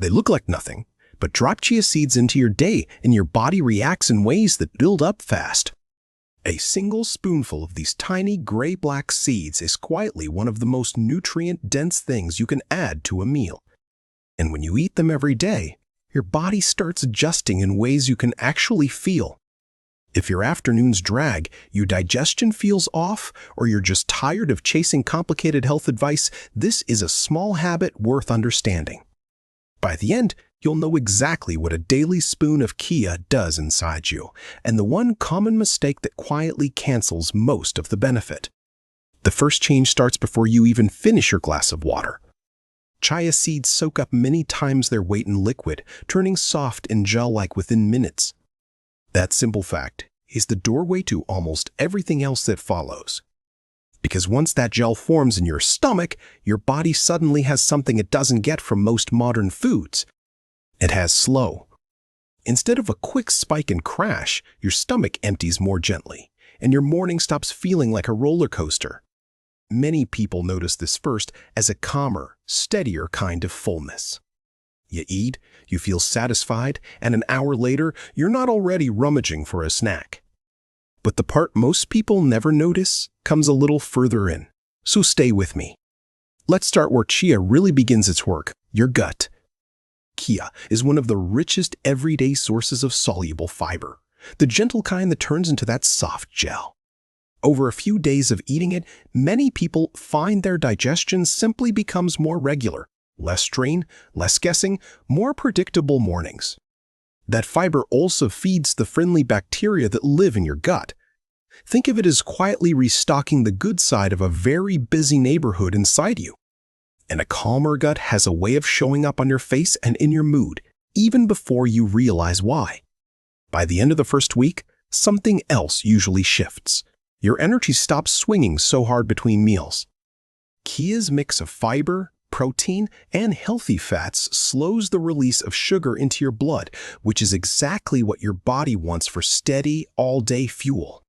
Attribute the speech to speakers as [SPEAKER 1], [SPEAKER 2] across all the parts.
[SPEAKER 1] They look like nothing, but drop chia seeds into your day and your body reacts in ways that build up fast. A single spoonful of these tiny gray-black seeds is quietly one of the most nutrient-dense things you can add to a meal. And when you eat them every day, your body starts adjusting in ways you can actually feel. If your afternoons drag, your digestion feels off, or you're just tired of chasing complicated health advice, this is a small habit worth understanding. By the end, you'll know exactly what a daily spoon of Chia does inside you, and the one common mistake that quietly cancels most of the benefit. The first change starts before you even finish your glass of water. Chia seeds soak up many times their weight in liquid, turning soft and gel-like within minutes. That simple fact is the doorway to almost everything else that follows. Because once that gel forms in your stomach, your body suddenly has something it doesn't get from most modern foods. It has slow. Instead of a quick spike and crash, your stomach empties more gently, and your morning stops feeling like a roller coaster. Many people notice this first as a calmer, steadier kind of fullness. You eat, you feel satisfied, and an hour later, you're not already rummaging for a snack. But the part most people never notice comes a little further in, so stay with me. Let's start where Chia really begins its work, your gut. Chia is one of the richest everyday sources of soluble fiber, the gentle kind that turns into that soft gel. Over a few days of eating it, many people find their digestion simply becomes more regular. Less strain, less guessing, more predictable mornings. That fiber also feeds the friendly bacteria that live in your gut. Think of it as quietly restocking the good side of a very busy neighborhood inside you. And a calmer gut has a way of showing up on your face and in your mood, even before you realize why. By the end of the first week, something else usually shifts. Your energy stops swinging so hard between meals. Chia's mix of fiber, protein, and healthy fats slows the release of sugar into your blood, which is exactly what your body wants for steady, all-day fuel.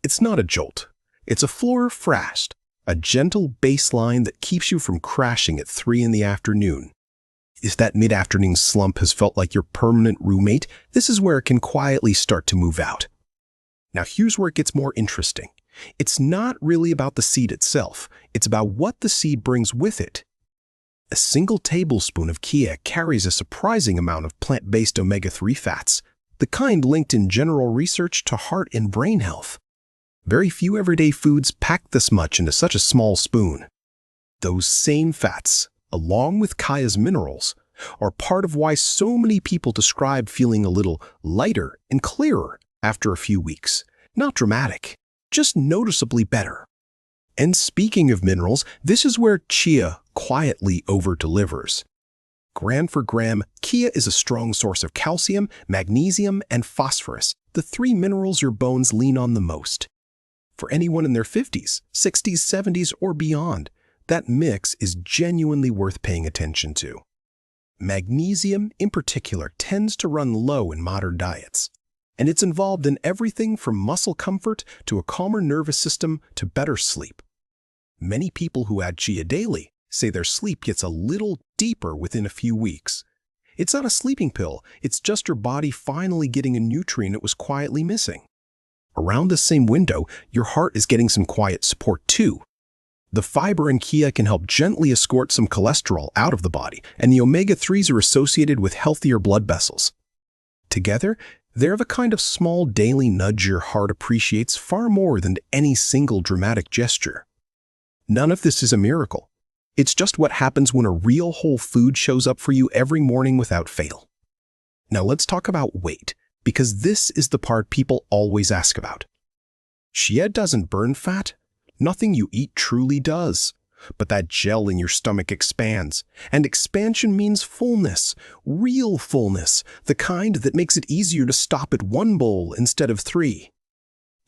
[SPEAKER 1] It's not a jolt. It's a floor fast, a gentle baseline that keeps you from crashing at 3 in the afternoon. If that mid-afternoon slump has felt like your permanent roommate, this is where it can quietly start to move out. Now here's where it gets more interesting. It's not really about the seed itself. It's about what the seed brings with it. A single tablespoon of Chia carries a surprising amount of plant-based omega-3 fats, the kind linked in general research to heart and brain health. Very few everyday foods pack this much into such a small spoon. Those same fats, along with Chia's minerals, are part of why so many people describe feeling a little lighter and clearer after a few weeks. Not dramatic, just noticeably better. And speaking of minerals, this is where Chia quietly over-delivers. Gram for gram, Chia is a strong source of calcium, magnesium, and phosphorus, the 3 minerals your bones lean on the most. For anyone in their 50s, 60s, 70s, or beyond, that mix is genuinely worth paying attention to. Magnesium, in particular, tends to run low in modern diets, and it's involved in everything from muscle comfort to a calmer nervous system to better sleep. Many people who add Chia daily say their sleep gets a little deeper within a few weeks. It's not a sleeping pill, it's just your body finally getting a nutrient it was quietly missing. Around the same window, your heart is getting some quiet support too. The fiber in Chia can help gently escort some cholesterol out of the body, and the omega-3s are associated with healthier blood vessels. Together, they're the kind of small daily nudge your heart appreciates far more than any single dramatic gesture. None of this is a miracle. It's just what happens when a real whole food shows up for you every morning without fail. Now let's talk about weight, because this is the part people always ask about. Chia doesn't burn fat. Nothing you eat truly does. But that gel in your stomach expands, and expansion means fullness, real fullness, the kind that makes it easier to stop at 1 bowl instead of 3.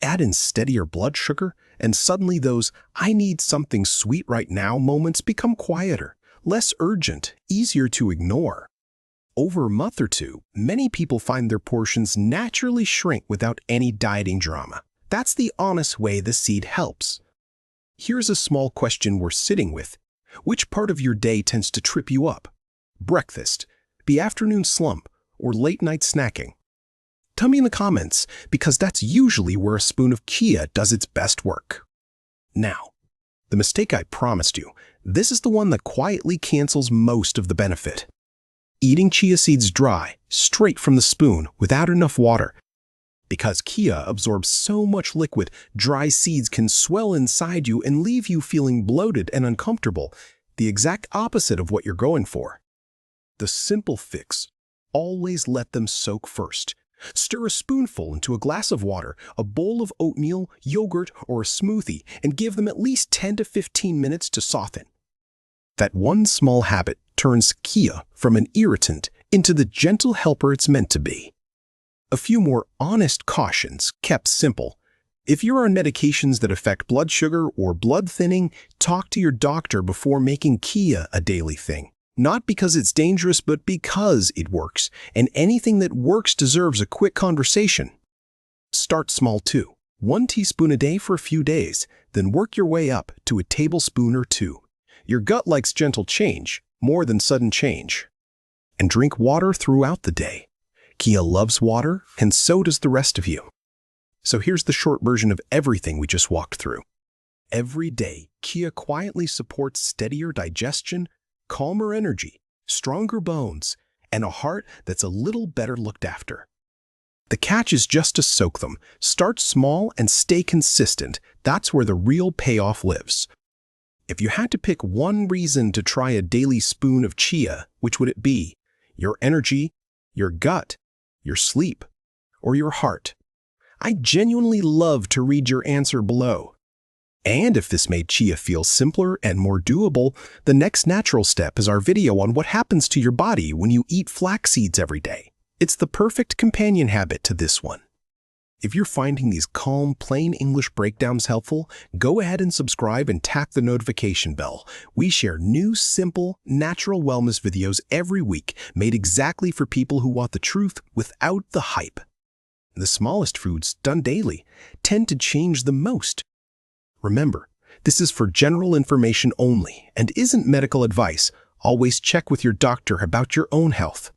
[SPEAKER 1] Add in steadier blood sugar, and suddenly those "I need something sweet right now" moments become quieter, less urgent, easier to ignore. Over a month or two, many people find their portions naturally shrink without any dieting drama. That's the honest way the seed helps. Here's a small question we're sitting with. Which part of your day tends to trip you up? Breakfast, the afternoon slump, or late-night snacking? Tell me in the comments, because that's usually where a spoon of Chia does its best work. Now, the mistake I promised you, this is the one that quietly cancels most of the benefit. Eating chia seeds dry, straight from the spoon, without enough water. Because Chia absorbs so much liquid, dry seeds can swell inside you and leave you feeling bloated and uncomfortable, the exact opposite of what you're going for. The simple fix: always let them soak first. Stir a spoonful into a glass of water, a bowl of oatmeal, yogurt, or a smoothie, and give them at least 10 to 15 minutes to soften. That one small habit turns Chia from an irritant into the gentle helper it's meant to be. A few more honest cautions, kept simple. If you're on medications that affect blood sugar or blood thinning, talk to your doctor before making Chia a daily thing. Not because it's dangerous, but because it works, and anything that works deserves a quick conversation. Start small too. 1 teaspoon a day for a few days, then work your way up to a tablespoon or 2. Your gut likes gentle change, more than sudden change. And drink water throughout the day. Chia loves water, and so does the rest of you. So here's the short version of everything we just walked through. Every day, Chia quietly supports steadier digestion, calmer energy, stronger bones, and a heart that's a little better looked after. The catch is just to soak them. Start small and stay consistent. That's where the real payoff lives. If you had to pick one reason to try a daily spoon of Chia, which would it be? Your energy, your gut, your sleep, or your heart? I'd genuinely love to read your answer below. And if this made Chia feel simpler and more doable, the next natural step is our video on what happens to your body when you eat flax seeds every day. It's the perfect companion habit to this one. If you're finding these calm, plain English breakdowns helpful, go ahead and subscribe and tap the notification bell. We share new, simple, natural wellness videos every week, made exactly for people who want the truth without the hype. The smallest foods, done daily, tend to change the most. Remember, this is for general information only and isn't medical advice. Always check with your doctor about your own health.